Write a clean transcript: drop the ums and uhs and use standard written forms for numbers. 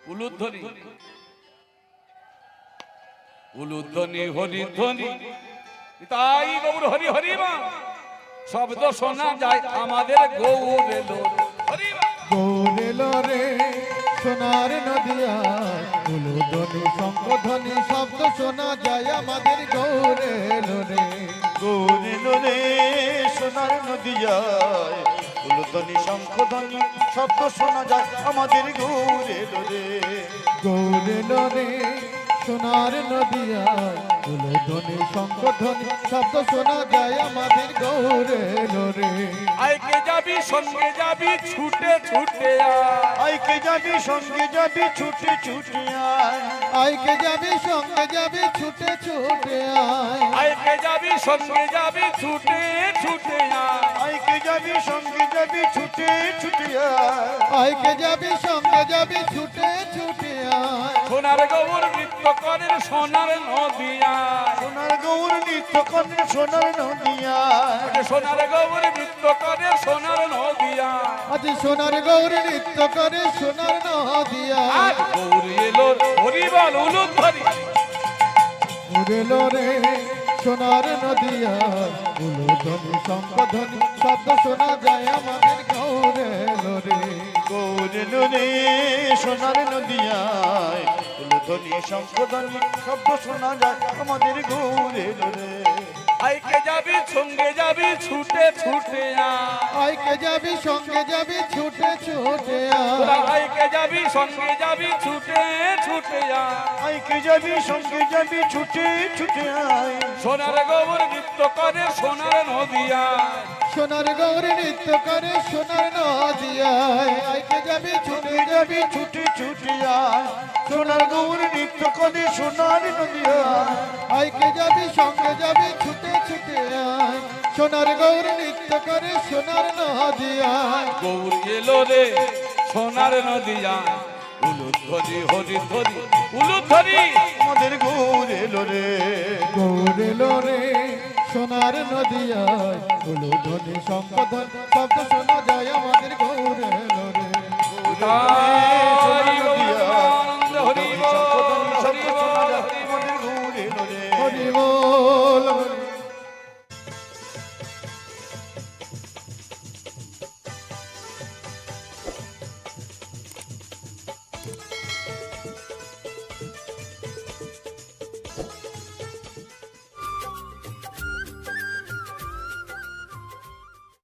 উলুধ্বনি উলুধ্বনি হরিধ্বনি তাই গৌর হরি হরি মা শব্দ শোনা যায় আমাদের গৌর এলো হরি মা গৌর এলো রে সোনার নদিয়ায় উলুধ্বনি শঙ্খধ্বনি শব্দ শোনা যায় আমাদের গৌর এলো রে গৌর এলো রে সোনার নদিয়ায় উলুধ্বনি শঙ্খধ্বনি শব্দ শোনা যায় আমাদের গৌর এলো রে গৌর এলো রে সোনার নদিয়ায় উলুধ্বনি শঙ্খধ্বনি শব্দ শোনা যায় আমাদের গৌর এলো রে আইকে যাবি সঙ্গে যাবি ছুটে ছুটে আইকে যাবি সঙ্গে যাবি ছুটে ছুটে আয় আইকে যাবি সঙ্গে যাবি ছুটে ছুটে আয় আইকে যাবি সঙ্গে যাবি ছুটে ছুটে আইকে যাবি সঙ্গে যাবি ছুটে ছুটে আয় আইকে যাবি সঙ্গে যাবি ছুটে ছুটে আয় সোনার গৌর নৃত্য করেন সোনার নদিয়ায় সোনার গৌর নৃত্য করে সোনার নদিয়ায় সোনার গৌর নৃত্য করে সোনার নদিয়ায় আজ সোনার গৌর নৃত্য করে সোনার নদিয়ায় আজ গৌর এলো হরি বল উলুধ্বনি উড়েলো রে সোনার নদিয়ায় উলুধ্বনি শঙ্খধ্বনি শব্দ শোনা যায় আমাদের গৌর এলো রে গৌর এলো রে সোনার নদিয়ায় উলুধ্বনি শঙ্খধ্বনি শব্দ শোনা যায় আমাদের গৌর এলো রে আইকে যাবি সঙ্গে যাবি ছুটে ছুটে আইকে যাবি সঙ্গে যাবি ছুটে ছুটে আইকে যাবি সঙ্গে যাবি ছুটে ছুটে আইকে যাবি সঙ্গে যাবি ছুটে ছুটে আয় সোনার গৌর নৃত্য করে সোনার নদিয়ায় সোনার গৌর নৃত্য করে সোনার নদিয়ায় আইকে যাবি ছুটে যাবি ছুটে ছুটে আয় সোনার গৌর নৃত্য করে সোনার নদিয়ায় আইকে যাবি সঙ্গে যাবি ছুটে ছুটে আয় সোনার গৌর নৃত্য করে সোনার নদিয়ায় গৌর এলো রে সোনার নদিয়ায় উলুধ্বনি হরিধ্বনি উলুধ্বনি আমাদের গৌর এলো রে গৌর এলো রে সোনার নদিয়ায় উলুধ্বনি শঙ্খধ্বনি শব্দ শোনা যায় আমাদের গৌর এলো রে